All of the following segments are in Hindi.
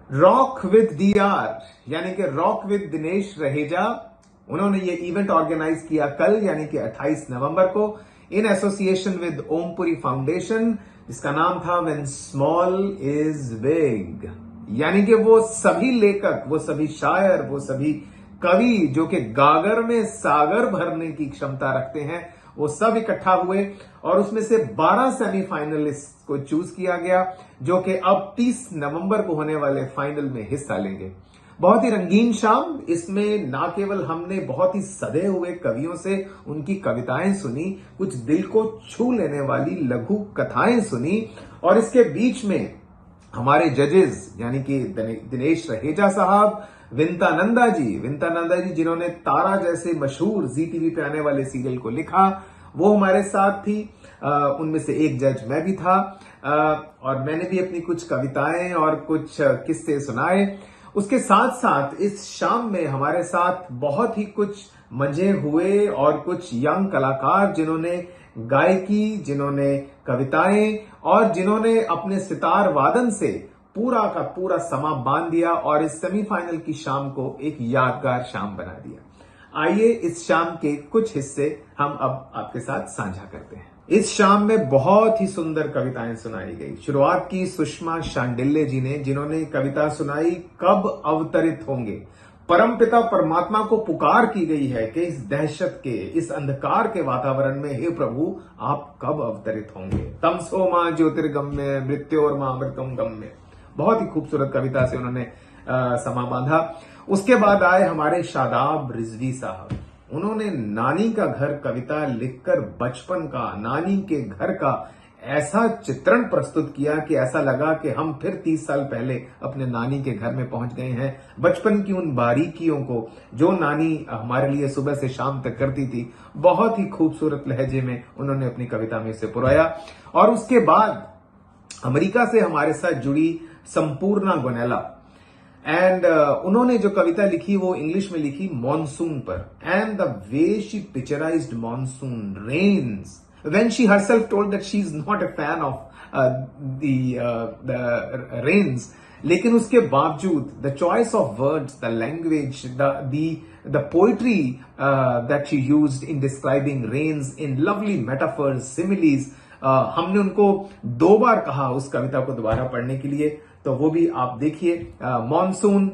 रॉक विद डीआर यानी कि रॉक विद दिनेश रहेजा, उन्होंने ये इवेंट ऑर्गेनाइज किया कल यानी कि 28 नवंबर को in association with Om Puri foundation, जिसका नाम था व्हेन स्मॉल इज बिग। यानी कि वो सभी लेखक, वो सभी शायर, वो सभी कवि जो कि गागर में सागर भरने की क्षमता रखते हैं, वो सब इकट्ठा हुए और उसमें से 12 सेमीफाइनलिस्ट को चूज किया गया जो कि अब 30 नवंबर को होने वाले फाइनल में हिस्सा लेंगे। बहुत ही रंगीन शाम। इसमें ना केवल हमने बहुत ही सधे हुए कवियों से उनकी कविताएं सुनी, कुछ दिल को छू लेने वाली लघु कथाएं सुनी, और इसके बीच में हमारे जजेस यानी कि दिनेश रहेजा साहब, विंता नंदा जी जिन्होंने तारा जैसे मशहूर जी टीवी पे आने वाले सीरियल को लिखा, वो हमारे साथ थी। उनमें से एक जज मैं भी था, और मैंने भी अपनी कुछ कविताएं और कुछ किस्से सुनाए। उसके साथ साथ इस शाम में हमारे साथ बहुत ही कुछ मजे हुए और कुछ यंग कलाकार जिन्होंने गायकी, जिन्होंने कविताएं और जिन्होंने अपने सितार वादन से पूरा का पूरा समा बांध दिया और इस सेमीफाइनल की शाम को एक यादगार शाम बना दिया। आइए इस शाम के कुछ हिस्से हम अब आपके साथ साझा करते हैं। इस शाम में बहुत ही सुंदर कविताएं सुनाई गई। शुरुआत की सुषमा शांडिल्य जी ने, जिन्होंने कविता सुनाई कब अवतरित होंगे। परमपिता परमात्मा को पुकार की गई है कि इस दहशत के, इस अंधकार के वातावरण में, हे प्रभु आप कब अवतरित होंगे। तमसो मां ज्योतिर्गम्य मृत्योर्मा अमृतम गम्य। बहुत ही खूबसूरत कविता से उन्होंने समा बांधा। उसके बाद आए हमारे शादाब रिजवी साहब। उन्होंने नानी का घर कविता लिखकर बचपन का, नानी के घर का ऐसा चित्रण प्रस्तुत किया कि ऐसा लगा कि हम फिर 30 साल पहले अपने नानी के घर में पहुंच गए हैं। बचपन की उन बारीकियों को जो नानी हमारे लिए सुबह से शाम तक करती थी, बहुत ही खूबसूरत लहजे में उन्होंने अपनी कविता में इसे पुराया। और उसके बाद अमेरिका से हमारे साथ जुड़ी संपूर्णा गोनेला, एंड उन्होंने जो कविता लिखी वो इंग्लिश में लिखी मॉनसून पर। And the way she picturised monsoon rains, when she herself told that she is not a fan of the rains, लेकिन उसके बावजूद the choice of words, the language, the poetry that she used in describing rains in lovely metaphors, similes, हमने उनको 2 बार कहा उस कविता को दोबारा पढ़ने के लिए, तो वो भी आप देखिए। मॉनसून,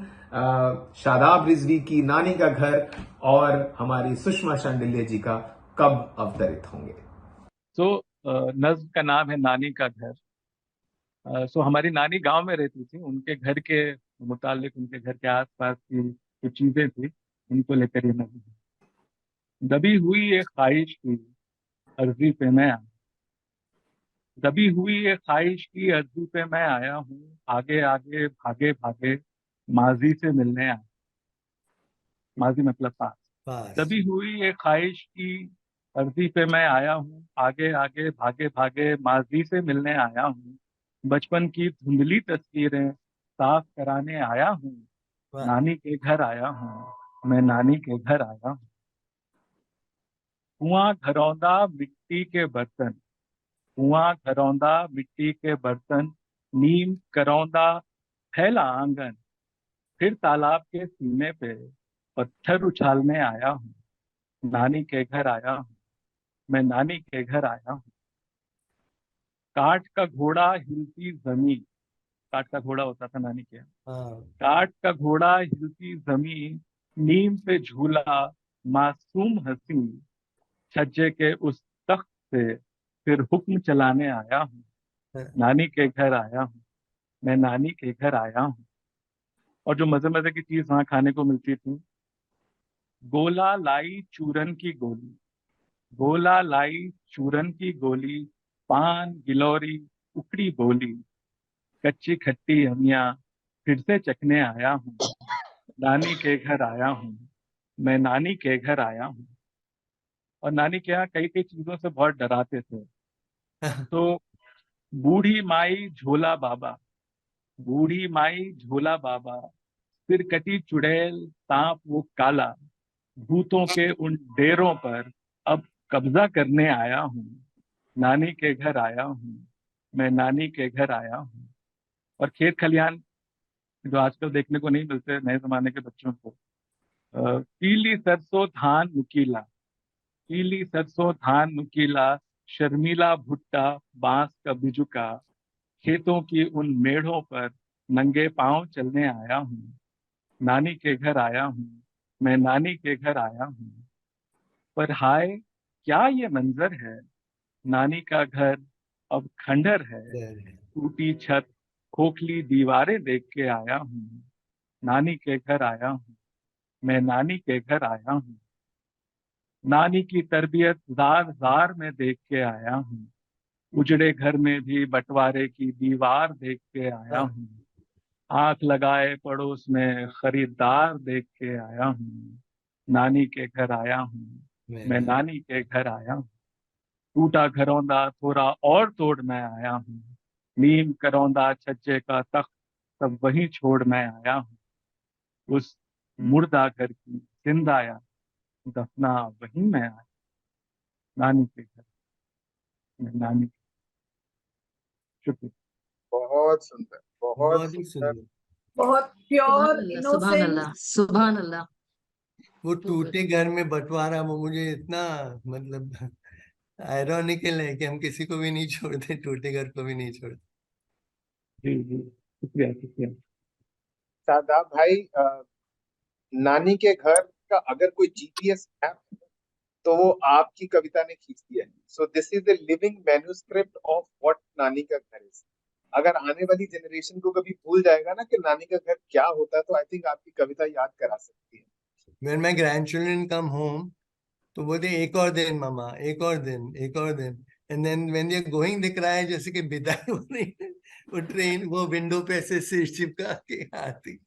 शादाब रिजवी की नानी का घर, और हमारी सुषमा शांडिल्य जी का कब अवतरित होंगे। नज्म का नाम है नानी का घर। हमारी नानी गांव में रहती थी। उनके घर के मुतालिक, उनके घर के आसपास की जो चीजें थी, उनको लेकर ये नज्म है। दबी हुई एक ख्वाहिश की अर्जी पे मैं आया, दबी हुई एक ख्वाहिश की अर्जी पे मैं आया हूँ, आगे आगे भागे भागे माजी से मिलने आया। माजी मतलब पास। पास। दबी हुई एक ख्वाहिश की अर्जी पे मैं आया हूँ, आगे आगे भागे भागे माजी से मिलने आया हूँ। बचपन की धुंधली तस्वीरें साफ कराने आया हूँ, वाह। नानी के घर आया हूँ, मैं नानी के घर आया हूँ। कुआं घरौंदा मिट्टी के बर्तन, कुआं घरौंदा मिट्टी के बर्तन, नीम करौंदा फैला आंगन, फिर तालाब के सीने पे पत्थर उछालने आया हूँ, नानी के घर आया हूँ, मैं नानी के घर आया हूँ। काठ का घोड़ा हिलती जमीन, काठ का घोड़ा होता था नानी के यहाँ। हाँ। काठ का घोड़ा हिलती जमीन, नीम पे झूला मासूम हसी, छज्जे के उस तख्त से फिर हुक्म चलाने आया हूँ, नानी के घर आया हूँ, मैं नानी के घर आया हूँ। और जो मजे मजे की चीज वहां खाने को मिलती थी, गोला लाई चूरन की गोली, गोला लाई चूरन की गोली, पान गिलौरी उकड़ी बोली, कच्ची खट्टी अमिया फिर से चखने आया हूँ, नानी के घर आया हूँ, मैं नानी के घर आया हूँ। और नानी के यहाँ कई कई चीजों से बहुत डराते थे। तो बूढ़ी माई झोला बाबा, बूढ़ी माई झोला बाबा, सिर कटी चुड़ैल सांप वो काला, भूतों के उन डेरों पर अब कब्जा करने आया हूँ, नानी के घर आया हूँ, मैं नानी के घर आया हूँ। और खेत खलिहान जो आजकल देखने को नहीं मिलते नए जमाने के बच्चों को। पीली सरसों धान नुकीला, पीली सरसों धान नुकीला, शर्मीला भुट्टा बांस का बिजुका, खेतों की उन मेढ़ों पर नंगे पांव चलने आया हूँ। नानी के घर आया हूँ, मैं नानी के घर आया हूँ। पर हाय, क्या ये मंजर है, नानी का घर अब खंडर है। टूटी छत, खोखली दीवारें देख के आया हूँ। नानी के घर आया हूँ, मैं नानी के घर आया हूँ। नानी की तरबियत जार जार में देख के आया हूँ। उजड़े घर में भी बंटवारे की दीवार देख के आया हूँ। आंख लगाए पड़ोस में खरीदार देख के आया हूँ। नानी के घर आया हूँ, मैं नानी के घर आया हूँ। टूटा घरौंदा थोड़ा और तोड़ मैं आया हूँ। नीम करौंदा छज्जे का तख्त सब वहीं छोड़ मैं आया हूँ। उस मुर्दा घर की जिंदा याद दफना वहीं मैं आया। नानी के घर, मैं नानी। शुक्रिया। बहुत सुंदर, बहुत बहुत ही सुंदर। सुंदर। बहुत सुभान प्योर अल्लाह, सुभान इनोसेंट। अल्लाह, सुभान अल्लाह। वो टूटे घर में बंटवारा, वो मुझे इतना मतलब आयरॉनिकल है कि हम किसी को भी नहीं छोड़ते, टूटे घर को भी नहीं छोड़ते। जी जी, शुक्रिया शुक्रिया। शादाब भाई, नानी के घर का अगर कोई जीपीएस मैप है तो वो आपकी कविता ने खींच दिया है। So this is the living manuscript of what नानी का घर इज। अगर आने वाली जनरेशन को कभी भूल जाएगा ना कि नानी का घर क्या होता है, तो आई थिंक आपकी कविता याद करा सकती है। When my grandchildren come home, तो बोलते एक और दिन मामा, एक और दिन, एक और दिन। And then when they are going दिख रहा है जैसे कि विदाई हो रही है, वो ट्रेन वो विंडो पे ऐसे सिर चिपका के आती।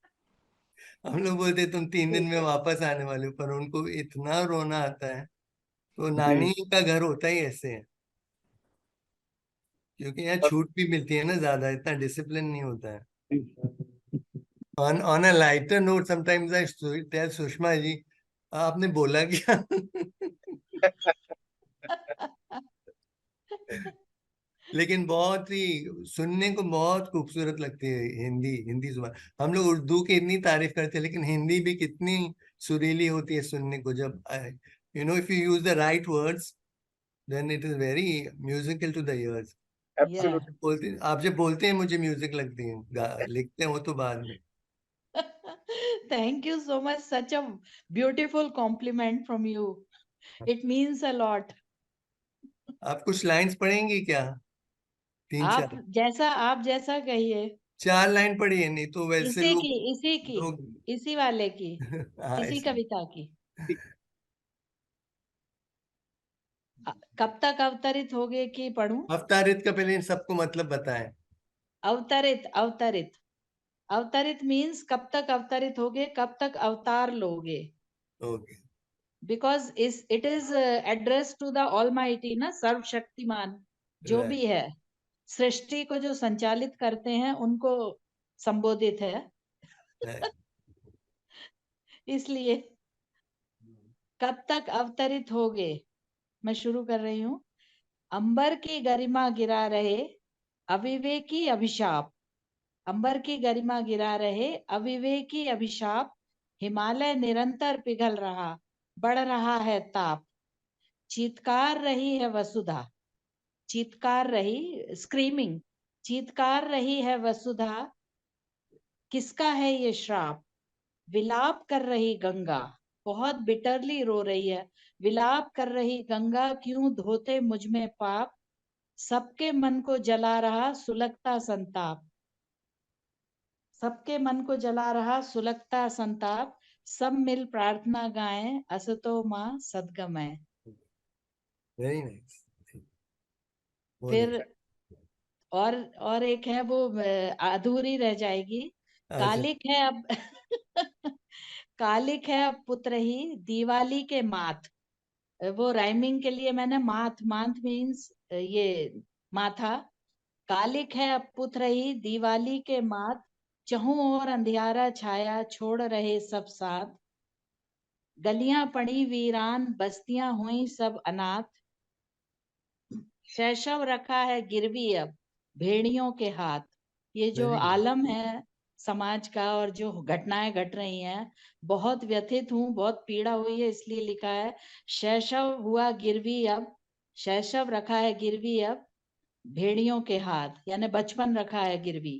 हम लोग बोलते तुम 3 दिन में वापस आने वाले हो, पर उनको इतना रोना आता है। तो नानी का घर होता ही ऐसे है, क्योंकि यहाँ छूट भी मिलती है ना, ज्यादा इतना डिसिप्लिन नहीं होता है। On a lighter note, sometimes I tell Sushma ji, आपने बोला क्या? लेकिन बहुत ही सुनने को बहुत खूबसूरत लगती है हिंदी, हिंदी जुबान। हम लोग उर्दू की इतनी तारीफ करते हैं, लेकिन हिंदी भी कितनी सुरीली होती है सुनने को। जब you know if you use the right words, then it is very musical to the ears. Absolutely. बोलते आप जब बोलते हैं मुझे म्यूजिक लगती है, लिखते हो तो बाद में। Thank you so much. Such a beautiful compliment from you. It means a lot. आप कुछ लाइंस पढ़ेंगी क्या? 3-4 आप जैसा कहिए। 4 लाइन पढ़िए, नहीं तो वैसे इसी लोग की, इसी की, लोग इसी वाले की, हाँ, इसी ऐसे। कविता की। कब तक अवतरित होगे कि पढ़ूं? अवतारित का पहले इन सबको मतलब बताएं। अवतरित, अवतरित, अवतरित मीन्स कब तक अवतरित होगे, कब तक अवतार लोगे। Okay. Because it is address to the almighty ना, सर्वशक्तिमान जो Right. भी है, सृष्टि को जो संचालित करते हैं उनको संबोधित है। Right. इसलिए कब तक अवतरित होगे, मैं शुरू कर रही हूँ। अंबर की गरिमा गिरा रहे अविवेकी अभिशाप, अंबर की गरिमा गिरा रहे अविवेकी अभिशाप, हिमालय निरंतर पिघल रहा, बढ़ रहा है ताप। चीत्कार रही है वसुधा, चीत्कार रही, स्क्रीमिंग, चीत्कार रही है वसुधा, किसका है ये श्राप। विलाप कर रही गंगा, बहुत बिटरली रो रही है, विलाप कर रही गंगा, क्यों धोते मुझ में पाप। सबके मन को जला रहा सुलगता संताप, सबके मन को जला रहा सुलगता संताप। सब मिल प्रार्थना गाएं, असतो मां सद्गमय। Very nice. बहुत फिर अच्छा। और एक है वो अधूरी रह जाएगी। अच्छा। कालिक है अब कालिक है अब पुत्र ही दिवाली के माथ, वो राइमिंग के लिए मैंने माथ, माथ मीन्स ये माथा। कालिक है अब पुत्र ही दिवाली के माथ, चहुं और अंधियारा छाया छोड़ रहे सब साथ। गलियां पड़ी वीरान बस्तियां हुई सब अनाथ, शैशव रखा है गिरवी अब भेड़ियों के हाथ। ये जो Very good. आलम है समाज का और जो घटनाएं घट रही हैं, बहुत व्यथित हूँ, बहुत पीड़ा हुई है, इसलिए लिखा है शैशव हुआ गिरवी अब, शैशव रखा है गिरवी अब भेड़ियों के हाथ, यानी बचपन रखा है गिरवी।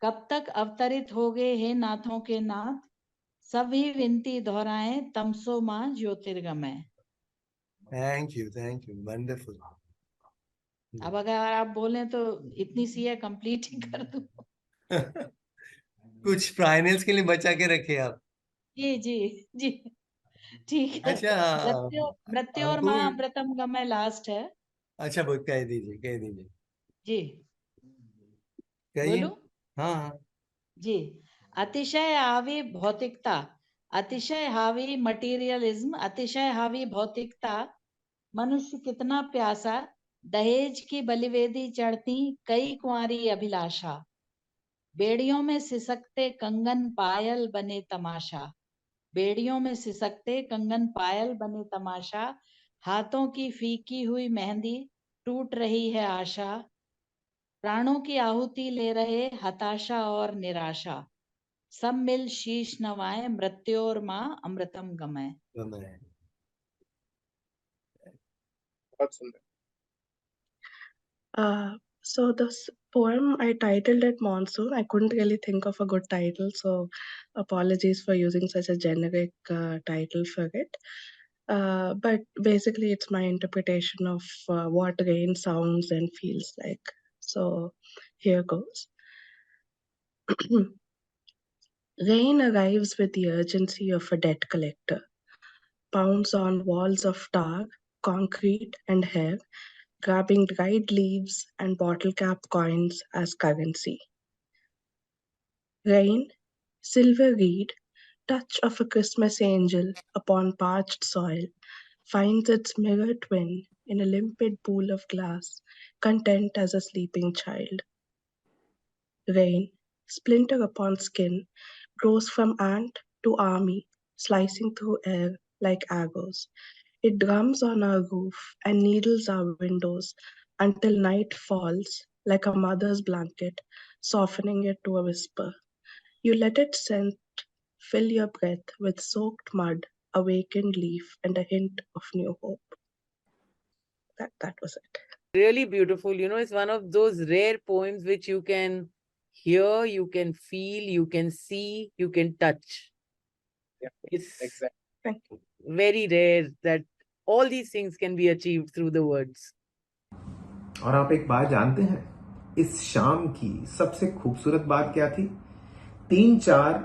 कब तक अवतरित हो गए हे नाथों के नाथ, सभी विनती दोहराएं तमसो मां ज्योतिर्गमय। Thank you, wonderful. अब अगर आप बोलें तो इतनी सी है, कंप्लीट ही कर दूं। कुछ फाइनल्स के लिए बचा के रखे आप। जी जी जी, ठीक है। अच्छा, मृत्यु और हमको मां अमृतम गमय लास्ट है। अच्छा, बोल, कह दीजिए। जी कहिए। बोलूं? हाँ हाँ। जी। अतिशय हावी भौतिकता, अतिशय हावी मटेरियलिज्म, अतिशय हावी भौतिकता, मनुष्य कितना प्यासा, दहेज की बलिवेदी चढ़ती कई कुंवारी अभिलाषा, बेड़ियों में सिसकते कंगन पायल बने तमाशा, बेड़ियों में सिसकते कंगन पायल बने तमाशा, हाथों की फीकी हुई मेहंदी टूट रही है आशा, प्राणों की आहुति ले रहे हताशा और निराशा, सब मिल शीश नवाएं मृत्यु और मां अमृतम गमय। तो मैं बहुत सुंदर। So this poem I titled it Monsoon. I couldn't really think of a good title, so apologies for using such a generic title for it. But basically, it's my interpretation of what rain sounds and feels like. So here goes. Rain arrives with the urgency of a debt collector, pounds on walls of tar, concrete, and hair, grabbing dried leaves and bottle cap coins as currency. Rain, silver reed, touch of a Christmas angel upon parched soil, finds its mirror twin in a limpid pool of glass, content as a sleeping child. Rain, splinter upon skin, grows from ant to army, slicing through air like arrows. It drums on our roof and needles our windows until night falls like a mother's blanket, softening it to a whisper. You let it scent, fill your breath with soaked mud, awakened leaf, and a hint of new hope. That was it. Really beautiful. You know, it's one of those rare poems which you can hear, you can feel, you can see, you can touch. Yeah, It's exactly. Thank you. very rare that all these things can be achieved through the words. और आप एक बात जानते हैं, इस शाम की सबसे खूबसूरत बात क्या थी? 3-4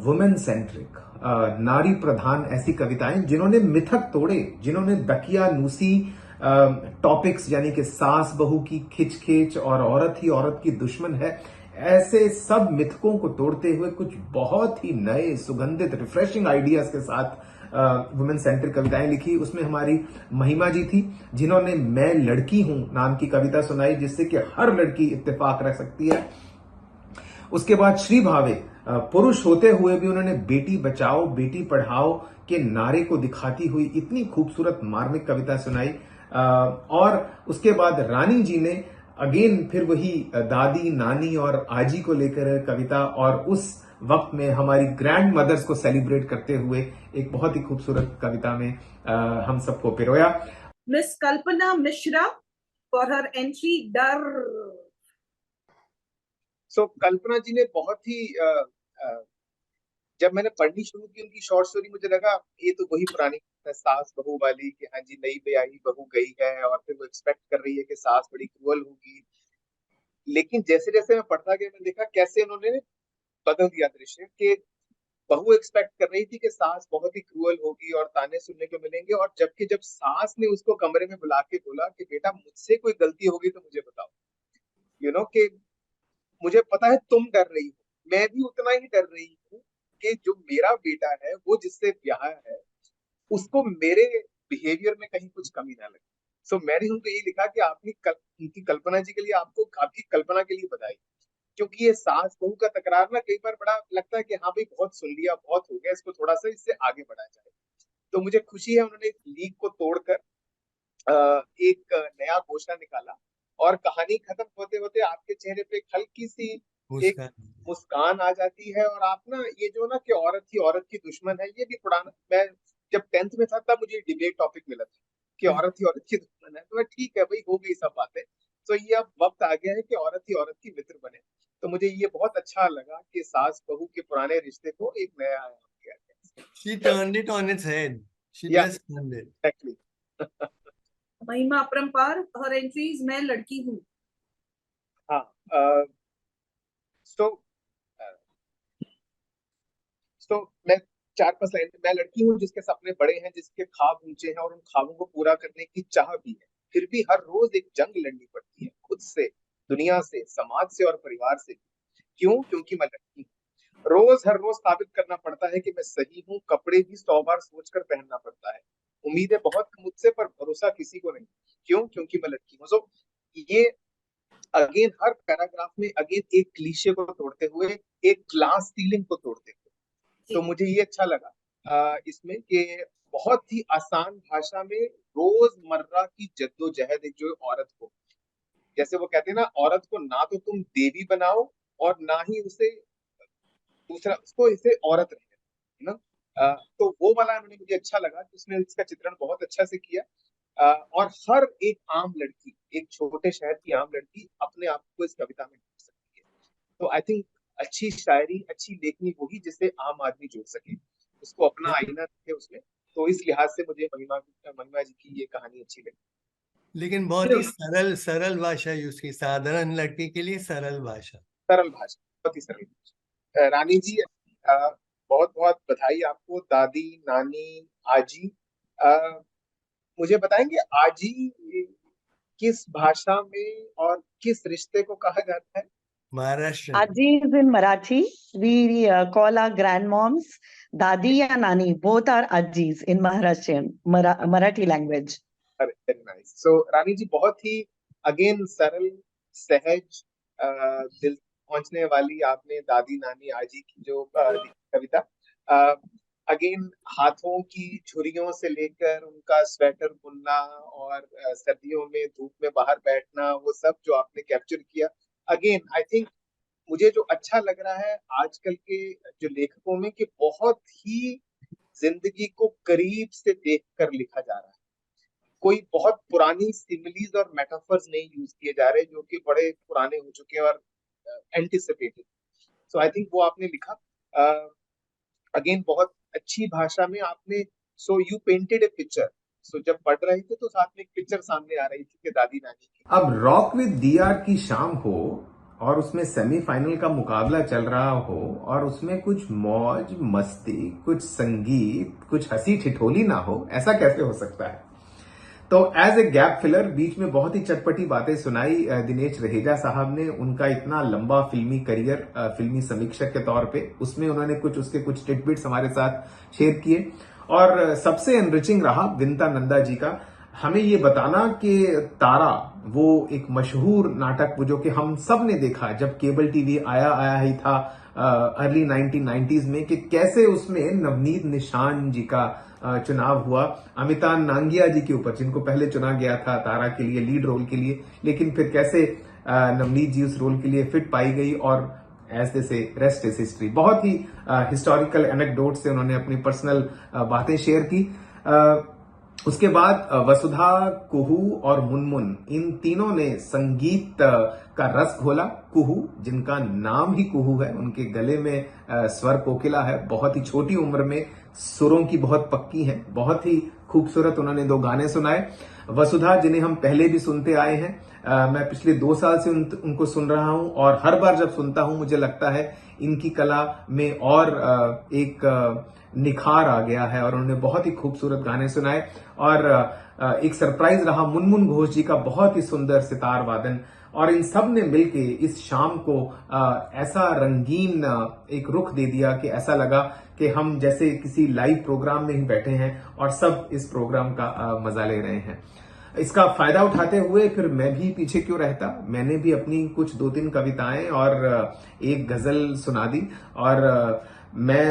वुमेन सेंट्रिक, नारी प्रधान ऐसी कविताएं जिन्होंने मिथक तोड़े, जिन्होंने दकियानूसी टॉपिक्स यानी कि सास बहू की खिचखिच और औरत ही औरत की दुश्मन है, ऐसे सब मिथकों को तोड़ते हुए कुछ बहुत ही नए सुगंधित रिफ्रेशिंग आइडियाज के साथ वुमेन सेंट्रिक कविताएं लिखी। उसमें हमारी महिमा जी थी, जिन्होंने मैं लड़की हूं नाम की कविता सुनाई, जिससे कि हर लड़की इत्तेफाक रख सकती है। उसके बाद श्री भावे, पुरुष होते हुए भी उन्होंने बेटी बचाओ बेटी पढ़ाओ के नारे को दिखाती हुई इतनी खूबसूरत मार्मिक कविता सुनाई। और उसके बाद रानी जी ने अगेन फिर वही दादी नानी और आजी को लेकर कविता, और उस वक्त में हमारी ग्रैंड मदर्स को सेलिब्रेट करते हुए एक बहुत ही खूबसूरत कविता में हम सबको पिरोया। Miss Kalpana Mishra for her entry Dar. सो कल्पना जी ने बहुत ही जब मैंने पढ़नी शुरू की उनकी शॉर्ट स्टोरी, मुझे लगा ये तो वही पुरानी सास बहू वाली कि हाँ जी नई ब्याही बहू गई है और फिर वो एक्सपेक्ट कर रही है कि सास बड़ी क्रूअल होगी। लेकिन जैसे जैसे मैं पढ़ता गया, मैं देखा कैसे उन्होंने बदल दिया दृश्य, कि बहू एक्सपेक्ट कर रही थी कि सास बहुत ही क्रूअल होगी और ताने सुनने को मिलेंगे, और जबकि जब सास ने उसको कमरे में बुला के बोला कि बेटा मुझसे कोई गलती होगी तो मुझे बताओ, यू नो कि मुझे पता है तुम डर रही हो, मैं भी उतना ही डर रही हूँ कि जो मेरा बेटा है वो जिससे ब्याह है उसको मेरे बिहेवियर में कहीं कुछ कमी ना लगे। सो मैंने उनको यही लिखा कि आपने उनकी कल्पना जी के लिए आपको आपकी कल्पना के लिए बधाई, क्योंकि ये सास बहू का तकरार ना कई बार बड़ा लगता है कि हाँ भाई बहुत सुन लिया, बहुत हो गया, इसको थोड़ा सा इससे आगे बढ़ाया जाए। तो मुझे खुशी है उन्होंने लीक को तोड़कर एक नया गोशा निकाला, और कहानी खत्म होते होते आपके चेहरे पे एक हल्की सी एक मुस्कान आ जाती है। और आप ना ये जो ना कि औरत ही औरत की दुश्मन है, ये भी पुराना, मैं जब 10th में था तब मुझे डिबेट टॉपिक मिला था कि औरत ही औरत की दुश्मन है, तो मैं ठीक है भाई, हो गई सब बातें। तो ये अब वक्त आ गया है कि औरत ही औरत की मित्र बने। तो मुझे ये बहुत अच्छा लगा कि सास बहू के पुराने रिश्ते को एक नया आयाम दिया गया। She turned it on its head. She या just turned it. एग्जैक्टली। महिमा अपरंपार, हर एंट्रीज मैं लड़की हूँ। हाँ, सो मैं 4-5 लाइन, मैं लड़की हूँ जिसके सपने बड़े हैं, जिसके ख्वाब ऊंचे हैं और उन ख्वाबों को पूरा करने की चाह भी है। फिर भी हर रोज एक जंग लड़नी पड़ती है, खुद से, दुनिया से, समाज से और परिवार से। क्यों? क्योंकि मैं लड़की हूँ। हर रोज साबित करना पड़ता है कि मैं सही हूँ। कपड़े भी 100 बार सोचकर पहनना पड़ता है। उम्मीदें बहुत हैं मुझसे, पर भरोसा किसी को नहीं। क्यों? क्योंकि मैं लड़की हूँ। सो ये अगेन हर पैराग्राफ में अगेन एक क्लीशे को तोड़ते हुए, एक ग्लास सीलिंग को तोड़ते हुए। तो मुझे ये अच्छा लगा इसमें कि बहुत ही आसान भाषा में रोजमर्रा की जद्दोजहद, एक जो औरत को, जैसे वो कहते हैं ना, औरत को ना तो तुम देवी बनाओ और ना ही उसे दूसरा, उसको इसे औरत रहे, है ना। तो वो वाला मुझे अच्छा लगा कि उसने इसका चित्रण बहुत अच्छा से किया। और हर एक आम लड़की, एक छोटे शहर की आम लड़की अपने आप को इस कविता में ढूंढ सकती है। तो आई थिंक अच्छी शायरी, अच्छी लेखनी होगी जिससे आम आदमी जुड़ सके, उसको अपना आईना दिखे उसमें। तो इस लिहाज से मुझे महिमा जी की ये कहानी अच्छी लगी। लेकिन बहुत ही सरल सरल भाषा यूज की, साधारण लड़के के लिए सरल भाषा। सरल भाषा, बहुत ही सरल भाषा। रानी जी, बहुत बहुत बधाई आपको। दादी, नानी, आजी, मुझे बताएंगे आजी किस भाषा में और किस रिश्ते को कहा जाता है? Maharashtrian. Aji is in Marathi. We call our grandmoms Dadi and Nani. Both are Ajis in Maharashtrian, Marathi language. Very nice. So Rani ji, बहुत ही अगेन सरल, सहज, दिल पहुंचने वाली आपने दादी, नानी, आजी की जो कविता, अगेन हाथों की छुरियों से लेकर उनका स्वेटर बुनना और सर्दियों में धूप में बाहर बैठना, वो सब जो आपने कैप्चर किया। अगेन आई थिंक मुझे जो अच्छा लग रहा है आजकल के जो लेखकों में, कि बहुत ही जिंदगी को करीब से देखकर लिखा जा रहा है। कोई बहुत पुरानी सिमिलीज और मेटाफर्स नहीं यूज किए जा रहे जो कि बड़े पुराने हो चुके हैं और एंटिसिपेटेड। सो आई थिंक वो आपने लिखा अगेन बहुत अच्छी भाषा में आपने। So you painted a picture. So जब पढ़ रहे थे तो साथ में एक पिक्चर सामने आ रही थी कि दादी नानी की। अब रॉक विद डीआर की शाम हो और उसमें सेमीफाइनल का मुकाबला चल रहा हो और उसमें कुछ मौज मस्ती, कुछ संगीत, कुछ हंसी ठिठोली ना हो, ऐसा कैसे हो सकता है? तो एज ए गैप फिलर बीच में बहुत ही चटपटी बातें सुनाई दिनेश रहेजा साहब ने। उनका इतना लंबा फिल्मी करियर, फिल्मी समीक्षक के तौर पे, उसमें उन्होंने कुछ टिटबिट्स हमारे साथ शेयर किए। और सबसे एनरिचिंग रहा विंता नंदा जी का हमें ये बताना कि तारा, वो एक मशहूर नाटक, वो जो कि हम सब ने देखा जब केबल टीवी आया ही था अर्ली 1990s में, कि कैसे उसमें नवनीत निशान जी का चुनाव हुआ अमिताभ नांगिया जी के ऊपर, जिनको पहले चुना गया था तारा के लिए, लीड रोल के लिए, लेकिन फिर कैसे नवनीत जी उस रोल के लिए फिट पाई गई और एज दे से रेस्ट इज हिस्ट्री। बहुत ही हिस्टोरिकल एनेक्डोट से उन्होंने अपनी पर्सनल बातें शेयर की। उसके बाद वसुधा, कुहू और मुनमुन, इन तीनों ने संगीत का रस घोला। कुहू, जिनका नाम ही कुहू है, उनके गले में स्वर कोकिला है, बहुत ही छोटी उम्र में सुरों की बहुत पक्की है, बहुत ही खूबसूरत उन्होंने 2 गाने सुनाए। वसुधा, जिन्हें हम पहले भी सुनते आए हैं, मैं पिछले 2 साल से उनको सुन रहा हूं और हर बार जब सुनता हूं मुझे लगता है इनकी कला में और एक निखार आ गया है और उन्होंने बहुत ही खूबसूरत गाने सुनाए। और एक सरप्राइज रहा मुनमुन घोष जी का बहुत ही सुंदर सितार वादन। और इन सब ने मिलके इस शाम को ऐसा रंगीन एक रुख दे दिया कि ऐसा लगा कि हम जैसे किसी लाइव प्रोग्राम में ही बैठे हैं और सब इस प्रोग्राम का मजा ले रहे हैं। इसका फायदा उठाते हुए फिर मैं भी पीछे क्यों रहता, मैंने भी अपनी कुछ 2-3 कविताएं और एक गजल सुना दी। और मैं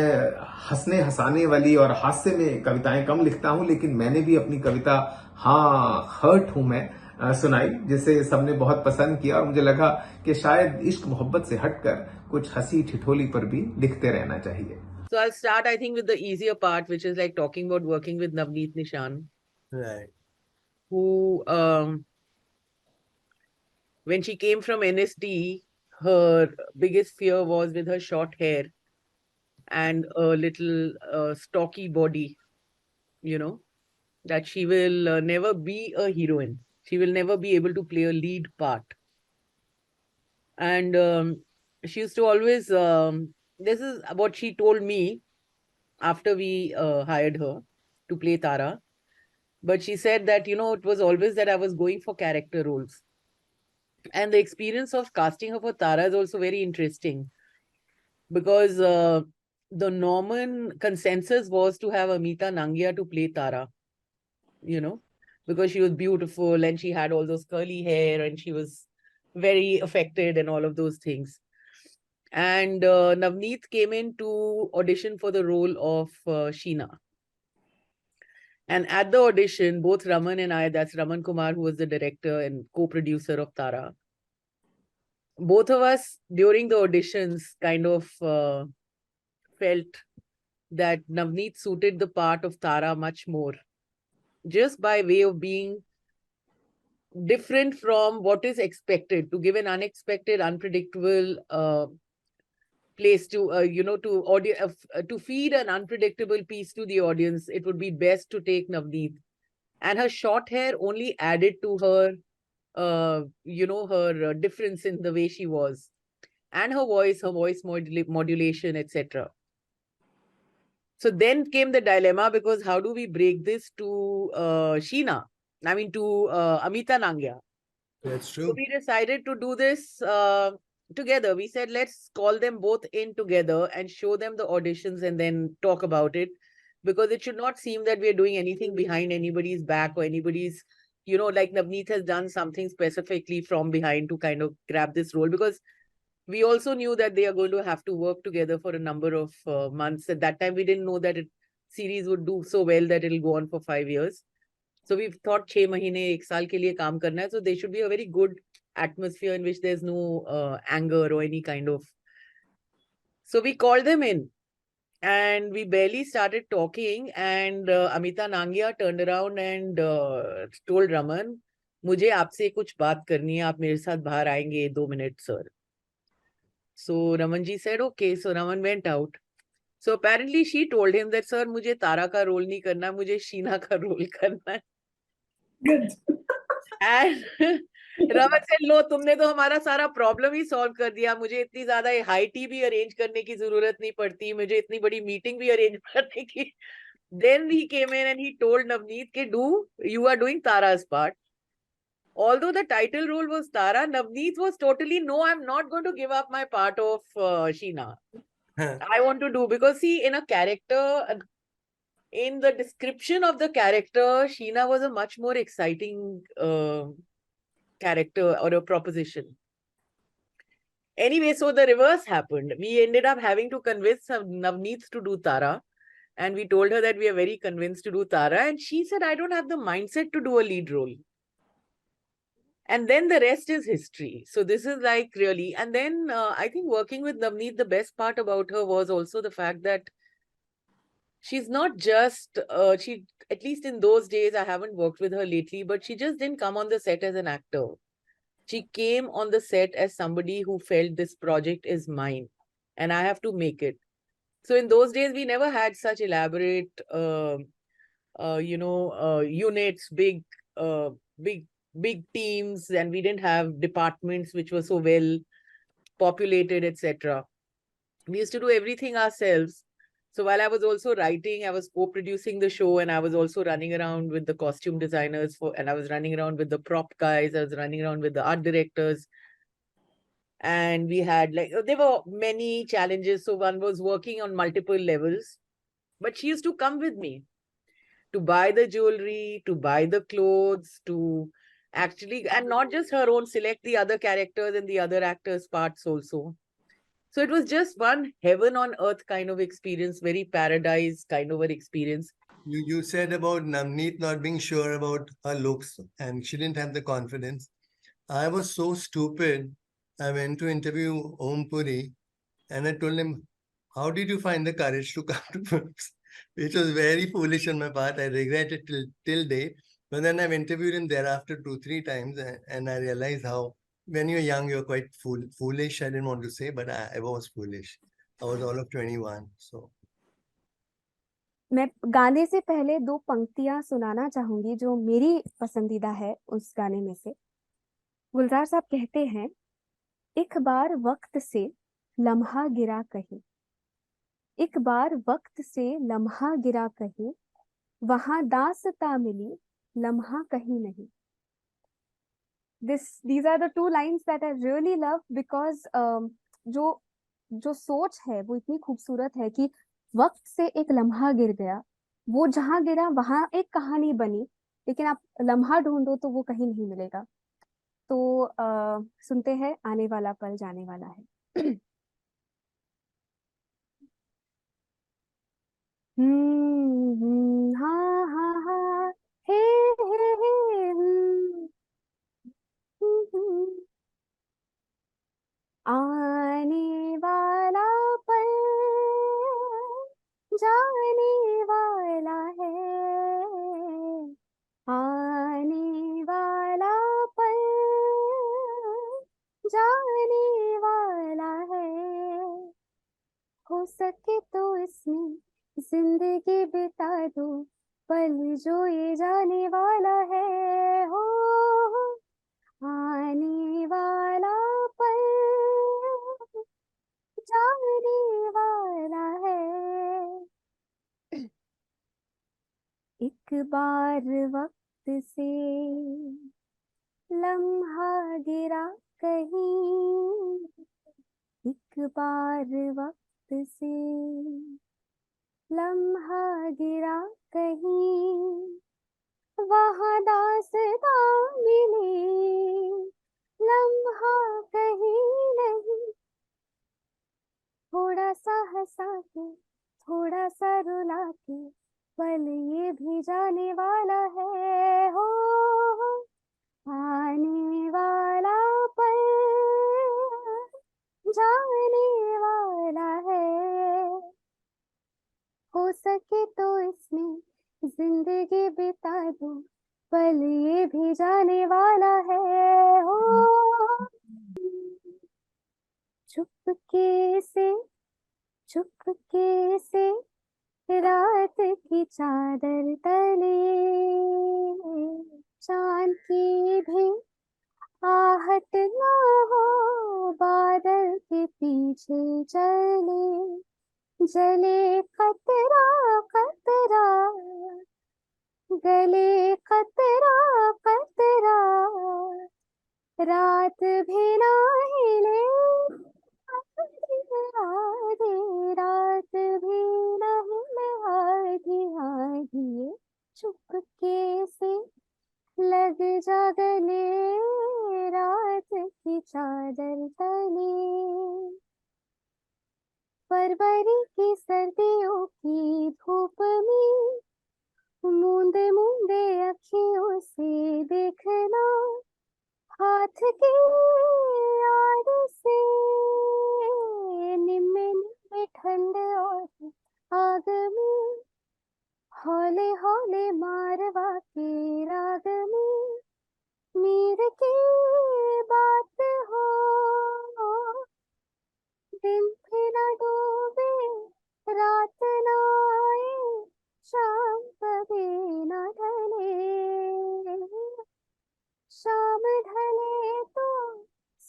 हंसने हंसाने वाली और हास्य में कविताएं कम लिखता हूं, लेकिन मैंने भी अपनी कविता, हाँ हर्ट हूं मैं, सुनाई, जिसे सबने बहुत पसंद किया और मुझे लगा कि शायद इश्क मोहब्बत से हटकर कुछ हंसी ठिठोली पर भी लिखते रहना चाहिए। So I'll start, I think, with the easier part, which is like talking about working with Navneet Nishan, Right. who, when she came from NSD, her biggest fear was with her short hair and a little stocky body, you know, that she will never be a heroine. She will never be able to play a lead part. And she used to always, this is what she told me after we hired her to play Tara. But she said that, you know, it was always that I was going for character roles. And the experience of casting her for Tara is also very interesting because the Norman consensus was to have Amita Nangia to play Tara, you know, because she was beautiful and she had all those curly hair and she was very affected and all of those things. And Navneet came in to audition for the role of Sheena. And at the audition, both Raman and I, that's Raman Kumar, who was the director and co-producer of Tara, both of us during the auditions kind of felt that Navneet suited the part of Tara much more, just by way of being different from what is expected, to give an unexpected, unpredictable place to, you know, to feed an unpredictable piece to the audience. It would be best to take Navneet. And her short hair only added to her, you know, her difference in the way she was. And her voice modulation, etc. So then came the dilemma, because how do we break this to Sheena? I mean, to Amita Nangia. That's So true. we decided to do this together. We said, let's call them both in together and show them the auditions and then talk about it. Because it should not seem that we're doing anything behind anybody's back or anybody's, you know, like Navneet has done something specifically from behind to kind of grab this role. Because we also knew that they are going to have to work together for a number of months. At that time, we didn't know that series would do so well that it'll go on for 5 years. So we thought 6 mahine, 1 saal ke liye kaam karna hai. So there should be a very good atmosphere in which there's no anger or any kind of. So we called them in and we barely started talking, and Amita Nangia turned around and told Raman, मुझे आपसे कुछ बात करनी है, आप मेरे साथ बाहर आएंगे 2 minutes, sir. So Ramanji said, okay. So Raman went out. So apparently she told him that, sir, मुझे तारा का रोल नहीं करना, मुझे शीना का रोल करना है. Good. And Raman said, लो तुमने तो हमारा सारा प्रॉब्लम ही सॉल्व कर दिया, मुझे इतनी ज्यादा हाई टी भी अरेंज करने की जरूरत नहीं पड़ती, मुझे इतनी बड़ी मीटिंग भी अरेंज करने की. Then he came in and he told Navneet कि you are doing Tara's part. Although the title role was Tara, Navneet was totally, no, I'm not going to give up my part of Sheena. I want to do, because see, in a character, in the description of the character, Sheena was a much more exciting character or a proposition. Anyway, so the reverse happened. We ended up having to convince Navneet to do Tara. And we told her that we are very convinced to do Tara. And she said, I don't have the mindset to do a lead role. And then the rest is history. So this is like really, and then I think working with Navneet, the best part about her was also the fact that she's not just, she, at least in those days, I haven't worked with her lately, but she just didn't come on the set as an actor. She came on the set as somebody who felt this project is mine and I have to make it. So in those days, we never had such elaborate, units, big teams, and we didn't have departments which were so well populated, etc. We used to do everything ourselves. So while I was also writing, I was co-producing the show, and I was also running around with the costume designers and I was running around with the prop guys, I was running around with the art directors. And we had there were many challenges. So one was working on multiple levels, but she used to come with me to buy the jewelry, to buy the clothes, to actually, and not just her own, select the other characters and the other actors' parts also. So it was just one heaven on earth kind of experience, very paradise kind of an experience. You said about Navneet not being sure about her looks and she didn't have the confidence. I was so stupid. I went to interview Om Puri and I told him, how did you find the courage to come to films? Which was very foolish on my part. I regret it till date. But then I've interviewed him thereafter 2-3 times and I realized how when you're young, you're quite foolish. I didn't want to say, but I was foolish. I was all of 21. So मैं गाने से पहले 2 पंक्तियां सुनाना चाहूंगी जो मेरी पसंदीदा है उस गाने में से। गुलजार साहब कहते हैं, एक बार वक्त से लम्हा गिरा कहीं, एक बार वक्त से लम्हा गिरा कहीं, वहां दास्तां मिली लम्हा कहीं नहीं। These are the 2 lines that I really love because जो सोच है वो इतनी खूबसूरत है कि वक्त से एक लम्हा गिर गया, वो जहां गिरा वहां एक कहानी बनी, लेकिन आप लम्हा ढूंढो तो वो कहीं नहीं मिलेगा। तो सुनते हैं आने वाला पल जाने वाला है। हाँ हाँ हाँ हे आने वाला पल जाने वाला है, आने वाला पल जाने वाला है, हो सके तो इसमें जिंदगी बिता दो, पल जो ये जाने वाला है, हो आने वाला पल जाने वाला है। एक बार वक्त से लम्हा गिरा कहीं, एक बार वक्त से लम्हा गिरा कहीं, वहां दास्तां मिली लम्हा कहीं नहीं, थोड़ा सा हंसा के थोड़ा सा रुला के, पल ये भी जाने वाला है, हो आने वाला पल जाने वाला है, हो सके तो इसमें जिंदगी बिता दो, पल ये भी जाने वाला है, हो चुपके से रात की चादर तले, चांद की भी आहट ना हो, बादल के पीछे चले, जले कतरा कतरा, गले कतरा कतरा, रात भी ना हिले, आधी रात भी ना हिले, आधी आधी, चुपके से लग जा गले, रात की चादर तले, फरवरी की सर्दियों की धूप में मूंदे मूंदे अखियों से देखना, हाथ की याद से निम्मे निम्मे ठंड और आग में, हौले हौले मारवा के राग में, मीर की बात हो, दिन भी न डूबे रात न आए, शाम कभी न ढले, शाम ढले तो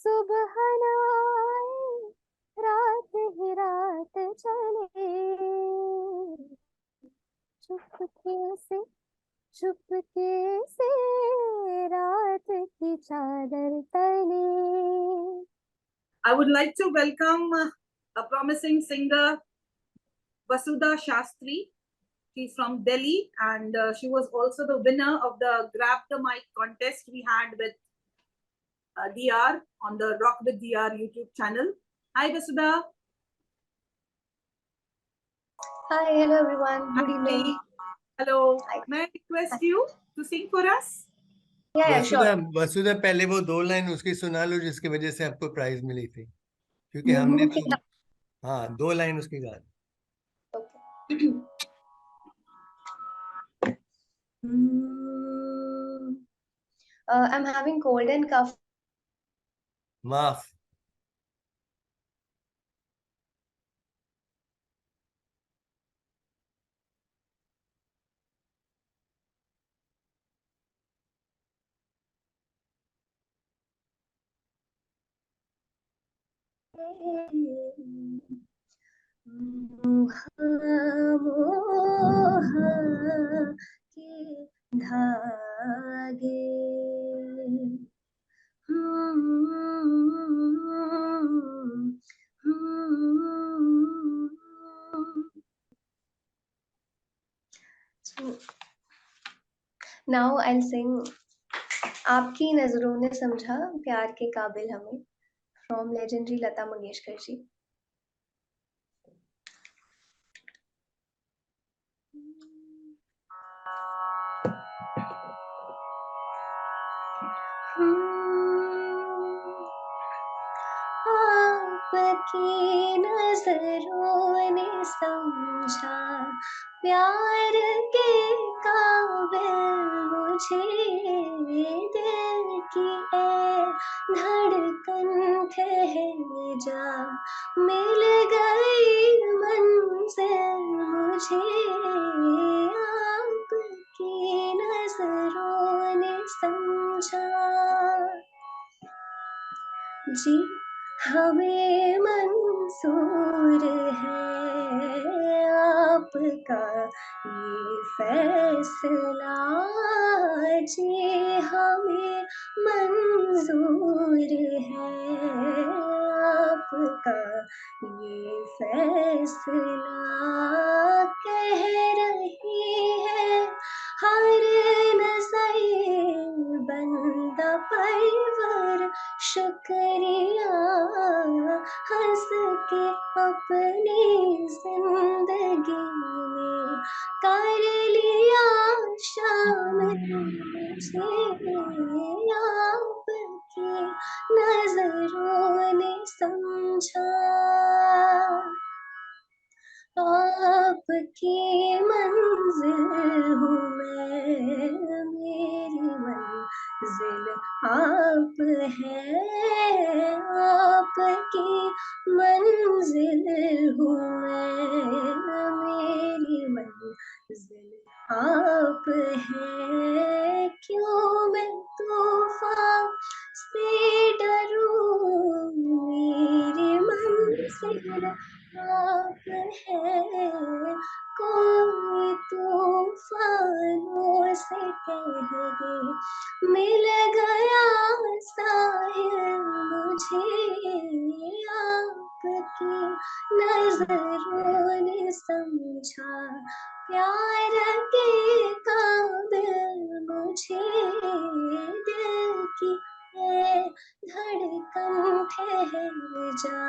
सुबह न आए, रात ही रात चले, चुपके से रात की चादर तले। I would like to welcome a promising singer, Vasudha Shastri. She's from Delhi and she was also the winner of the Grab the Mic contest we had with DR on the Rock with DR YouTube channel. Hi Vasudha. Hi, hello everyone. Good evening. Hello. Hi. May I request you to sing for us? Yeah, Vasudha sure. वसुधा पहले वो 2 लाइन उसकी सुना लो जिसकी वजह से आपको प्राइज मिली थी, क्योंकि हमने मुंह की तो हाँ 2 लाइन उसकी गा दी। Okay. I'm having cold and cough. माफ। मोह के धागे Now I'll sing आपकी नजरों ने समझा प्यार के काबिल हमें from legendary लता मंगेशकर जी। आपकी नजरों ने समझा प्यार के काबिल मुझे, दिल की ए धड़कन ठहर जा, मिल गई मंजिल मुझे, आपकी नजरों ने समझा। जी हमें मंजूर है आपका ये फैसला, जी हमें मंजूर है आपका ये फैसला, कह रही है हर नज़र बंदा परवर शुक्रिया, हंस के अपनी जिंदगी में कर लिया शामिल मुझे, आपकी नजरों ने समझा। आपकी मंजिल हूँ मैं, मेरी मंजिल आप है, आपकी मंजिल हूँ मैं, मेरी मंजिल आप है। क्यों मैं तूफान से डरूं, मेरी मंजिल आप है, कोई तूफानों से कह दे मिल गया साहिल मुझे, आपकी नजरों ने समझा प्यार के काबिल मुझे, दिल की है धड़कन ठहर जा,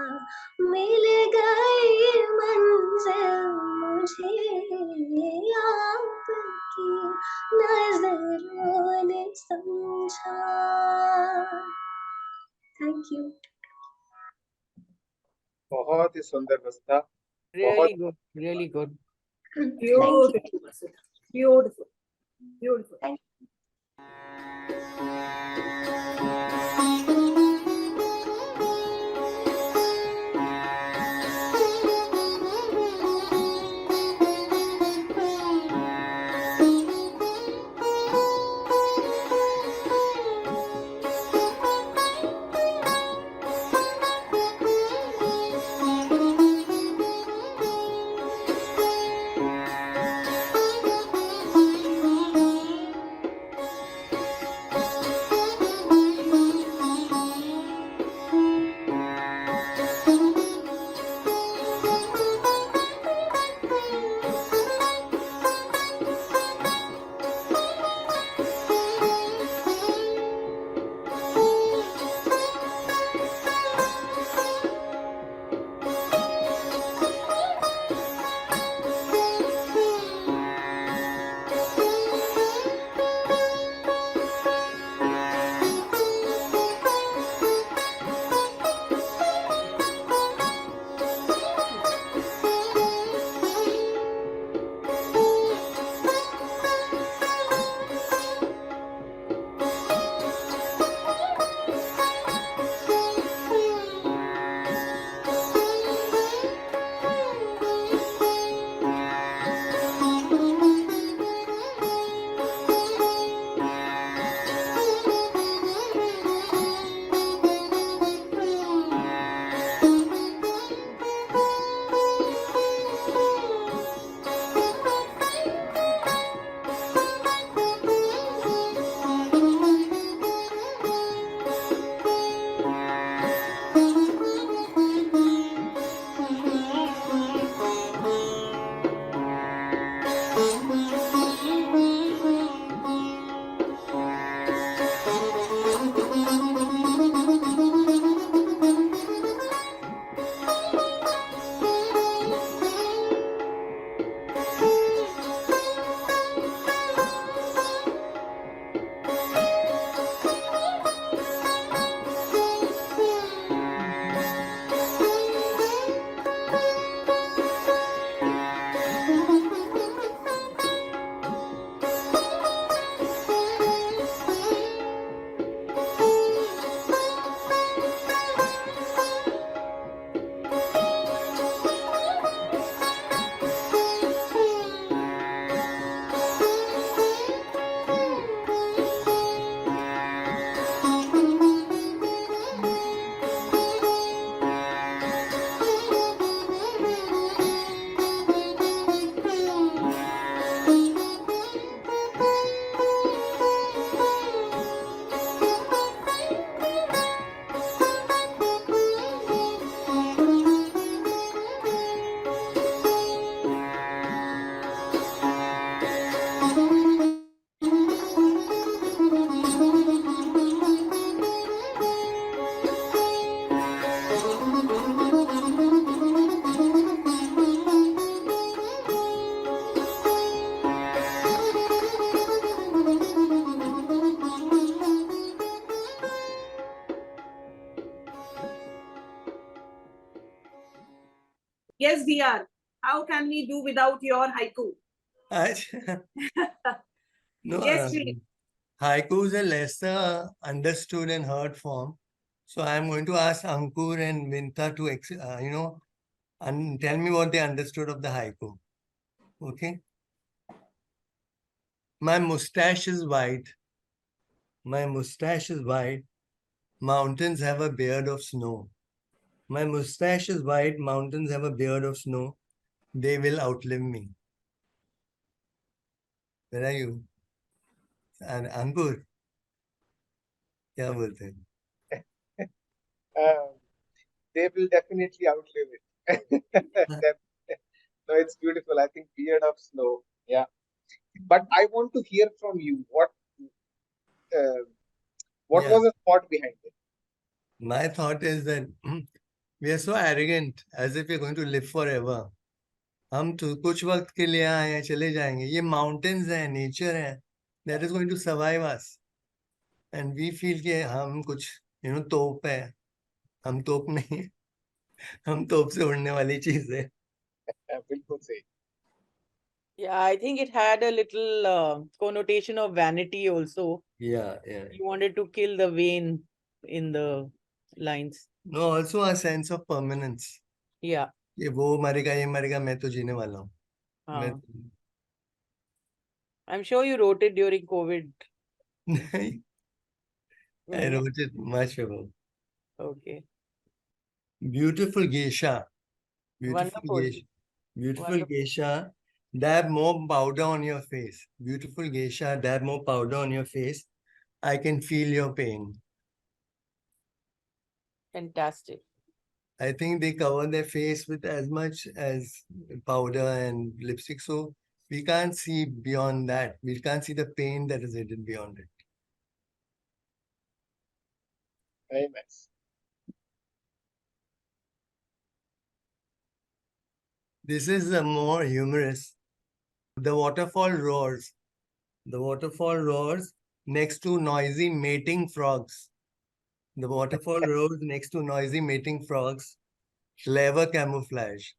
मिल गई मंजिल मुझे, आपकी नजरों ने समझा। Thank you. बहुत ही सुंदर वसुधा, Really good, really good. Beautiful, Vasudha. Beautiful. Beautiful. Thank Yes, dear. How can we do without your haiku? No, Yes, please. haiku is a lesser understood and heard form. So I'm going to ask Ankur and Vinta to, and tell me what they understood of the haiku. Okay. My mustache is white. My mustache is white. Mountains have a beard of snow. My mustache is white. Mountains have a beard of snow. They will outlive me. Where are you? And Ankur, क्या बोलते हैं? They will definitely outlive it. No, it's beautiful. I think beard of snow. Yeah. But I want to hear from you. What Yeah. was the thought behind it? My thought is that we are so arrogant, as if we're going to live forever. हम तो कुछ वक्त के लिए आए हैं, चले जाएंगे. ये mountains है, nature है. That is going to survive us. And we feel कि हम कुछ, तोप है. हम तोप नहीं है. हम तोप से उड़ने वाली चीज है. बिल्कुल सही. Yeah, I think it had a little connotation of vanity also. Yeah. You wanted to kill the vein in the lines. No, also a sense of permanence. Yeah. ये वो मरेगा, ये मरेगा, मैं तो जीने वाला हूँ. हाँ. I'm sure you wrote it during COVID. I wrote it much ago. Okay. Beautiful geisha. Wonderful. Beautiful geisha. Dab more powder on your face. Beautiful geisha. Dab more powder on your face. I can feel your pain. Fantastic. I think they cover their face with as much as powder and lipstick. So we can't see beyond that. We can't see the pain that is hidden beyond it. Very nice. This is more humorous. The waterfall roars. The waterfall roars next to noisy mating frogs. The waterfall roars next to noisy mating frogs. Clever camouflage.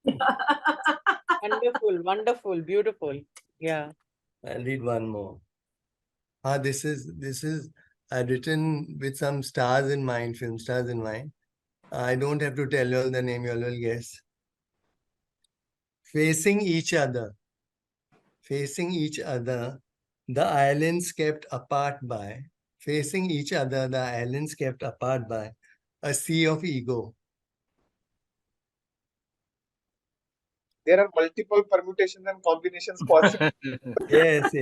Wonderful, wonderful, beautiful. Yeah. I'll read one more. This is I've written with some stars in mind, film stars in mind. I don't have to tell you all the name, you all will guess. Facing each other, the islands kept apart by, facing each other, the islands kept apart by a sea of ego. There are multiple permutations and combinations possible. Yes.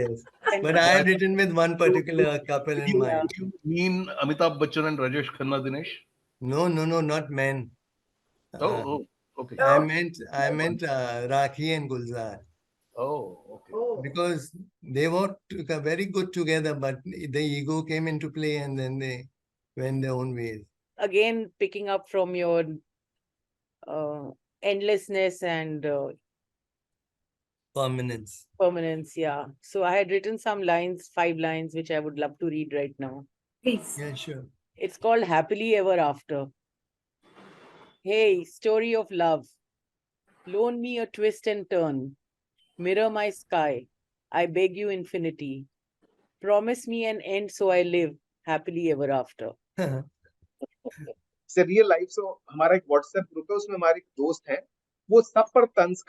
But I have written with one particular couple in mind. You mean Amitabh Bachchan and Rajesh Khanna, Dinesh? No, not men. Okay. I meant Rakhi and Gulzar. Oh, okay. Because they were very good together, but the ego came into play and then they went their own ways. Again, picking up from your endlessness and permanence. Yeah. So I had written some lines, 5 lines, which I would love to read right now. Please. Yeah, sure. It's called Happily Ever After. Hey, story of love. Loan me a twist and turn. Mirror my sky. I beg you infinity. Promise me an end so I live happily ever after. It's a real life. So हमारा एक WhatsApp ग्रुप है, उसमें हमारे दोस्त हैं, वो सब पर तंज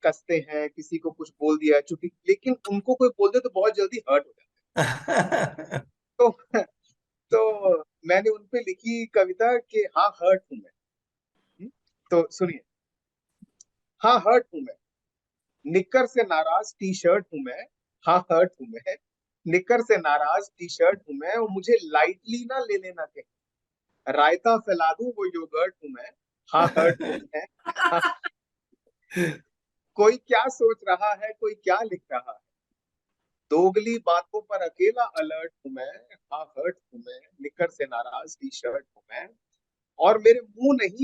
कसते हैं, किसी को कुछ बोल दिया चुटी, लेकिन उनको कोई बोल दे तो बहुत जल्दी हर्ट हो जाते हैं. तो मैंने उन पे लिखी कविता कि हाँ हर्ट हूं मैं. तो सुनिए. हाँ हर्ट हूं मैं, निक्कर से नाराज टी शर्ट हूं मैं. हाँ हर्ट हूं मैं, निक्कर से नाराज टी शर्ट हूं मैं, और मुझे लाइटली ना ले लेना कहीं. रायता फैला दूं वो योगर्ट हूं मैं. हाँ हर्ट हूं मैं. कोई क्या सोच रहा है, कोई क्या लिख रहा है, दोगली बातों पर अकेला अलर्ट हूं मैं. हाँ हर्ट हूं मैं, निक्कर से नाराज टी शर्ट हूं मैं, और मेरे मुंह नहीं